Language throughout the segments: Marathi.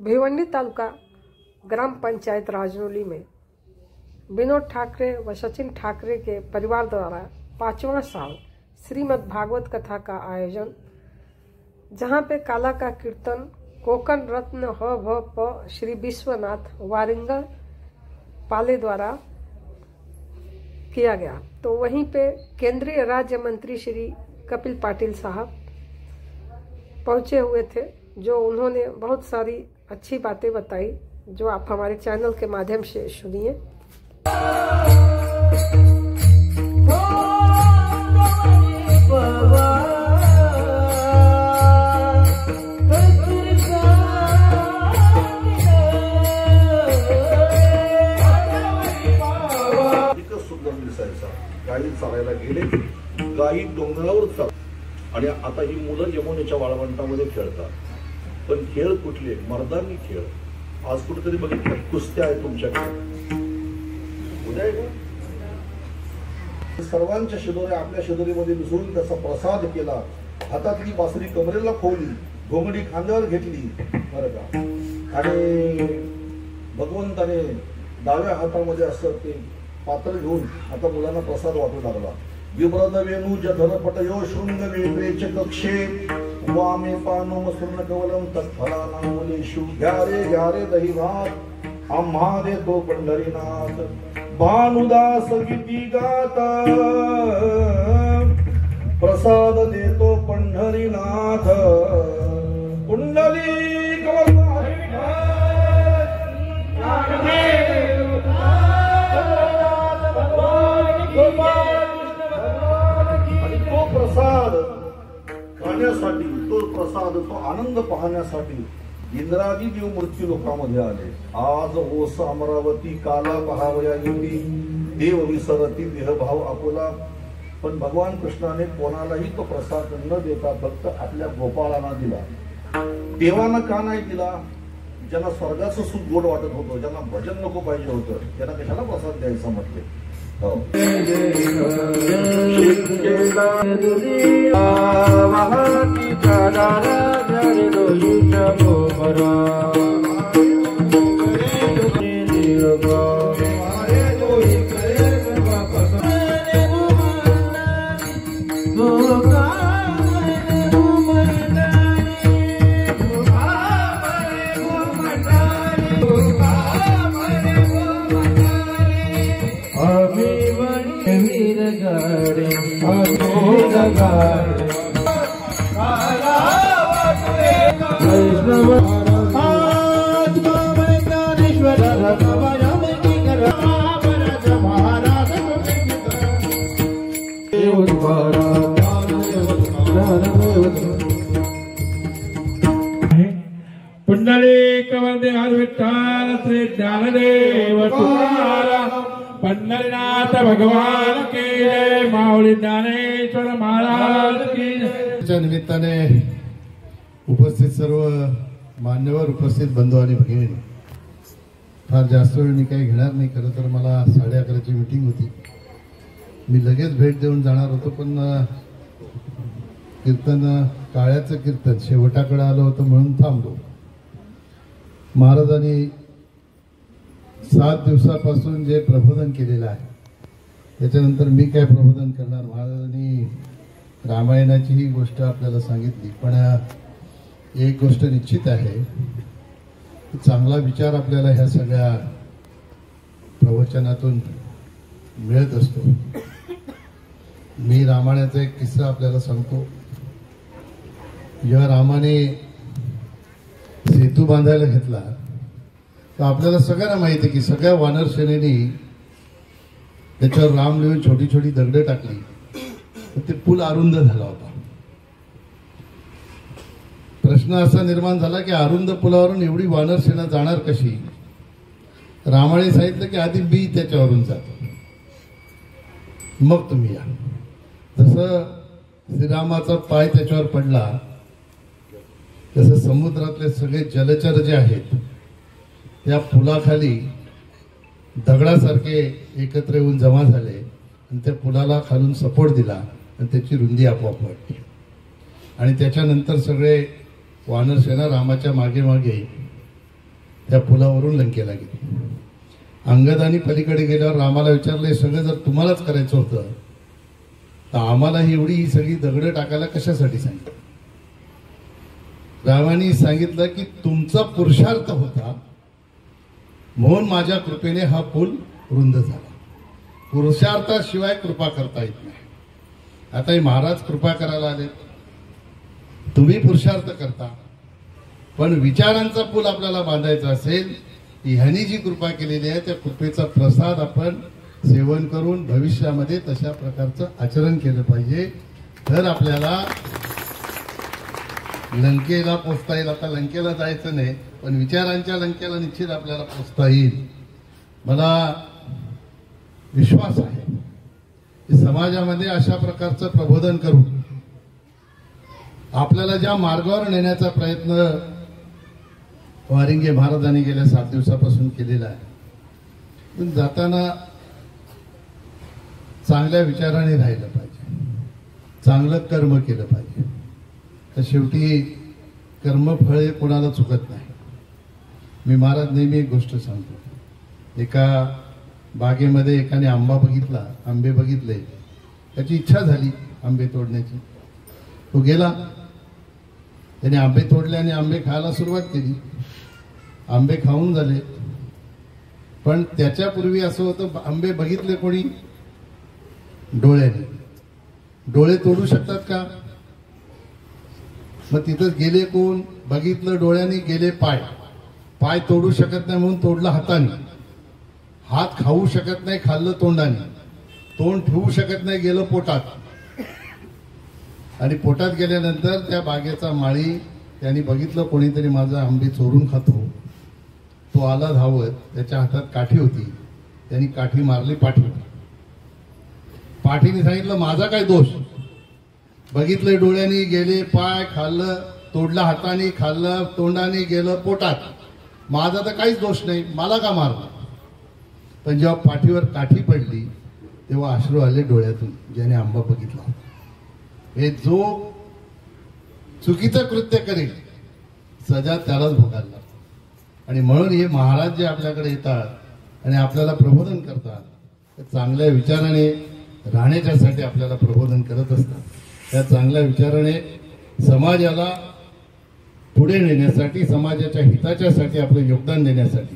भिवंडी तालुका ग्राम पंचायत राजनौली में विनोद ठाकरे व सचिन ठाकरे के परिवार द्वारा 5वां साल श्रीमद् भागवत कथा का आयोजन, जहां पे काला का कीर्तन कोकण रत्न ह भ प श्री विश्वनाथ वारिंगर पाले द्वारा किया गया। तो वहीं पे केंद्रीय राज्य मंत्री श्री कपिल पाटिल साहब पहुंचे हुए थे, जो उन्होंने बहुत सारी अच्छी बातें बताई, जो आप हमारे चैनल के माध्यम से सुनिए। सुंदर दिसायचा, गायी चालायला गेले, गायी डोंगरावर चालतात आणि आता ही मुलं यमुनेच्या वाळवंटामध्ये खेळतात। पण खेळ कुठले? मर्दानी खेळ। आज कुठेतरी बघितलं कुस्त्या आहे तुमच्याकडे, उद्या आहे का? सर्वांच्या शिदोऱ्या आपल्या शिदोरीमध्ये मिसळून त्याचा प्रसाद केला, हातातली बासरी कमरेला खोवली, घोंगडी खांद्यावर घेतली, बरं का? आणि भगवंताने डाव्या हातामध्ये असं ते पात्र घेऊन आता मुलांना प्रसाद वाटू लागला। विव्रत वेणू जधर पटयो शृंग वेत्रेच कक्षे वामे पानोम सुर्ण कवलम तत्फलानामलेषु ग्यारे दही भात आम्हा देतो पंढरीनाथ। भानुदास गीती गाता प्रसाद देतो पंढरीनाथ। कुंडली प्रसाद खाण्यासाठी, तो प्रसाद, तो आनंद पाहण्यासाठी इंद्रादी देव मृत्यू लोकांमध्ये आले। आज ओस अमरावती काला पहावया येती, देव विसरती देहभाव आपुला। पण भगवान कृष्णाने कोणालाही तो प्रसाद न देता फक्त आपल्या गोपाळांना दिला। देवांना का नाही दिला? ज्यांना स्वर्गाचं सुख गोड वाटत होतं, ज्यांना भजन नको पाहिजे होतं, त्यांना कशाला प्रसाद द्यायचा म्हटले? पुंडलिक वंदे हर विठ्ठल श्री ज्ञानदेव तुकाराम। पंढरीनाथ भगवान की जय। माऊली ज्ञानेश्वर महाराज की जय। च्या निमित्ताने उपस्थित सर्व मान्यवर, उपस्थित बंधू आणि भगिनी, फार जास्त वेळ मी काही घेणार नाही। खरं तर मला 11:30ची मीटिंग होती, मी लगेच भेट देऊन जाणार होतो, पण कीर्तन, काळ्याचं कीर्तन शेवटाकडे आलं होतं म्हणून थांबलो। महाराजांनी 7 दिवसापासून जे प्रबोधन केलेलं आहे, त्याच्यानंतर मी काय प्रबोधन करणार? महाराजांनी रामायणाची ही गोष्ट आपल्याला सांगितली, पण एक गोष्ट निश्चित आहे, चांगला विचार आपल्याला ह्या सगळ्या प्रवचनातून मिळत असतो। मी रामायणाचा एक किस्सा आपल्याला सांगतो। जेव्हा रामाने सेतू बांधायला घेतला, तर आपल्याला सगळ्यांना माहिती आहे की सगळ्या वानर सेनेनी त्याच्यावर राम लिहून छोटी छोटी दगडं टाकली, तर ते पूल अरुंद झाला होता। प्रश्न असा निर्माण झाला की अरुंद पुलावरून एवढी वानर सेना जाणार कशी? रामाने सांगितलं की आधी मी त्याच्यावरून जातो, मग तुम्ही या। जसं श्रीरामाचा पाय त्याच्यावर पडला, तसं समुद्रातले सगळे जलचर जे आहेत त्या पुलाखाली दगडासारखे एकत्र येऊन जमा झाले आणि त्या पुलाला खालून सपोर्ट दिला आणि त्याची रुंदी आपोआप वाढली। आणि त्याच्यानंतर सगळे वानर सेना रामाच्या मागे मागे त्या पुलावरून लंकेला गेले. अंगदानी पलीकडे गेल्यावर रामाला विचारले, सगळं जर तुम्हालाच करायचं होतं तर आम्हाला एवढी ही सगळी दगडं टाकायला कशासाठी सांगितलं? रामाने सांगितलं की तुमचा पुरुषार्थ होता म्हणून माझ्या कृपेने हा पूल रुंद झाला. पुरुषार्थाशिवाय कृपा करता येत नाही. आता हे महाराज कृपा करायला आले, तुम्ही पुरुषार्थ करता, पण विचारांचा पूल आपल्याला बांधायचा असेल, ह्यांनी जी कृपा केलेली आहे त्या कृपेचा प्रसाद आपण सेवन करून भविष्यामध्ये तशा प्रकारचं आचरण केलं पाहिजे, तर आपल्याला लंकेला पोचता येईल. आता लंकेला जायचं नाही, पण विचारांच्या लंकेला निश्चित आपल्याला पोचता येईल. मला विश्वास आहे की समाजामध्ये अशा प्रकारचं प्रबोधन करून आपल्याला ज्या मार्गावर नेण्याचा प्रयत्न वारिंगे महाराजांनी गेल्या 7 दिवसापासून केलेला आहे, पण जाताना चांगल्या विचाराने राहिलं पाहिजे, चांगलं कर्म केलं पाहिजे. तर शेवटी कर्मफळ हे कोणाला चुकत नाही. मी महाराज नेहमी एक गोष्ट सांगतो. एका बागेमध्ये एकाने आंबे बघितले, त्याची इच्छा झाली आंबे तोडण्याची. तो गेला, त्याने आंबे तोडले आणि आंबे खायला सुरुवात केली. आंबे खाऊन झाले, पण त्याच्यापूर्वी असं होतं, आंबे बघितले कोणी? डोळ्याने. डोळे तोडू शकतात का? मग तिथं गेले कोण? बघितलं डोळ्याने, गेले पाय तोडू शकत नाही म्हणून तोडलं हाताने. हात खाऊ शकत नाही, खाल्लं तोंडाने. तोंड ठेवू शकत नाही, गेलं पोटात. आणि पोटात गेल्यानंतर त्या बागेचा माळी त्यांनी बघितलं कोणीतरी माझा आंबे चोरून खातो. तो आला धावत, त्याच्या हातात काठी होती, त्यांनी काठी मारली पाठीवर. पाठीने सांगितलं माझा काय दोष? बघितलं डोळ्यांनी, गेले पाय, खाल्लं, तोडलं हाताने, खाल्लं तोंडाने, गेलं पोटात. माझा तर काहीच दोष नाही, मला का मारला? पण जेव्हा पाठीवर काठी पडली तेव्हा अश्रू आले डोळ्यातून, ज्याने आंबा बघितला होता. हे जो चुकीचं कृत्य करेल सजा त्यालाच भोगायला. आणि म्हणून हे महाराज जे आपल्याकडे येतात आणि आपल्याला प्रबोधन करतात, ते चांगल्या विचाराने राहण्याच्यासाठी आपल्याला प्रबोधन करत असतात. त्या चांगल्या विचाराने समाजाला पुढे नेण्यासाठी, समाजाच्या हिताच्यासाठी आपलं योगदान देण्यासाठी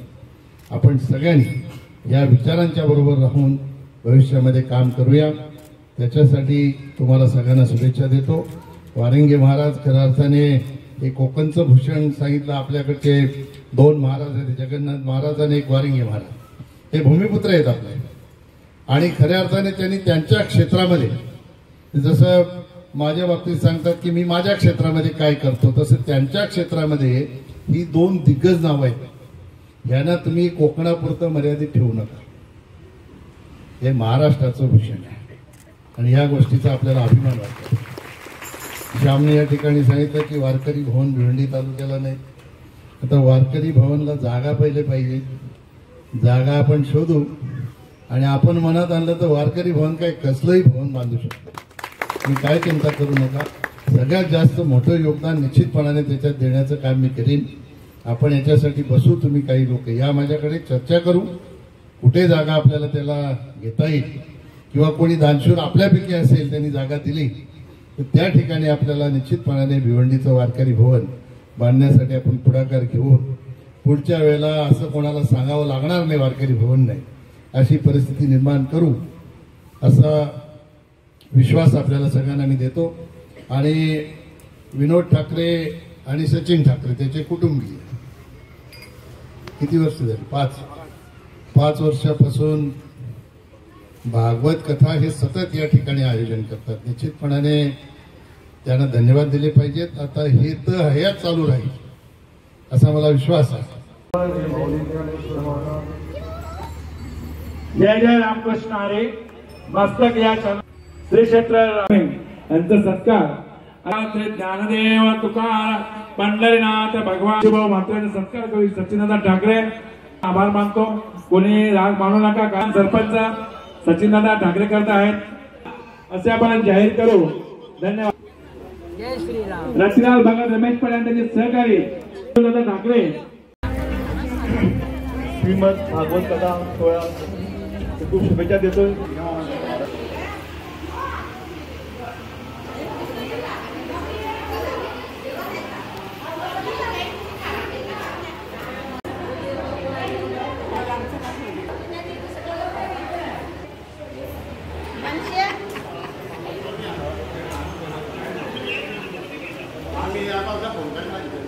आपण सगळ्यांनी या विचारांच्या बरोबर राहून भविष्यामध्ये काम करूया. त्याच्यासाठी तुम्हाला सगळ्यांना शुभेच्छा देतो. वारिंगे महाराज खऱ्या अर्थाने हे कोकणचं भूषण सांगितलं. आपल्याकडचे 2 महाराज आहेत, जगन्नाथ महाराज आणि एक वारिंगे महाराज. हे भूमिपुत्र आहेत आपले. आणि खऱ्या अर्थाने त्यांनी त्यांच्या क्षेत्रामध्ये, जसं माझ्या बाबतीत सांगतात की मी माझ्या क्षेत्रामध्ये काय करतो, तसं त्यांच्या क्षेत्रामध्ये ही 2 दिग्गज नावं आहेत. यांना तुम्ही कोकणापुरतं मर्यादित ठेवू नका. हे महाराष्ट्राचं भूषण आहे आणि या गोष्टीचा आपल्याला अभिमान वाटतो. श्यामने या ठिकाणी सांगितलं की वारकरी भवन भिवंडी तालुक्याला नाही. आता वारकरी भवनला जागा पहिले पाहिजे. जागा आपण शोधू आणि आपण मनात आणलं तर वारकरी भवन काय कसलंही भवन बांधू शकतो. मी काय चिंता करू नका. सगळ्यात जास्त मोठं योगदान निश्चितपणाने त्याच्यात देण्याचं काम मी करीन. आपण याच्यासाठी बसू, तुम्ही काही लोक या माझ्याकडे, चर्चा करू कुठे जागा आपल्याला त्याला घेता येईल, किंवा कोणी दानशूर आपल्यापैकी असेल त्यांनी जागा दिली तर त्या ठिकाणी आपल्याला निश्चितपणाने भिवंडीचं वारकरी भवन बांधण्यासाठी आपण पुढाकार घेऊ. पुढच्या वेळेला असं कोणाला सांगावं लागणार नाही वारकरी भवन नाही, अशी परिस्थिती निर्माण करू असा विश्वास आपल्याला सगळ्यांना मी देतो. आणि विनोद ठाकरे आणि सचिन ठाकरे त्याचे कुटुंबीय किती वर्ष झाली? 5 वर्षापासून भागवत कथा हे सतत या ठिकाणी आयोजन करतात. निश्चितपणाने त्यांना धन्यवाद दिले पाहिजेत. आता हे तर हयात चालू राहील असा मला विश्वास आहे. जय जय रामकृष्ण हरी. मस्तक या श्री क्षेत्र यांचा सत्कार श्री ज्ञानदेव तुकार पंढरीनाथ भगवान शिवभाऊ मात्रांचा सत्कार करू. सचिनदादा ठाकरे आभार मानतो. कोणी राग मानू नका, कारण सरपंच सचिनदादा ठाकरे करत आहेत असे आपण जाहीर करू. धन्यवाद. जय श्रीराम. रचनाल भगत रमेश पडे यांचे सहकारी दादा ठाकरे श्रीमद भागवत कथा सोहळा खूप शुभेच्छा देतोय. आम्ही आता फोन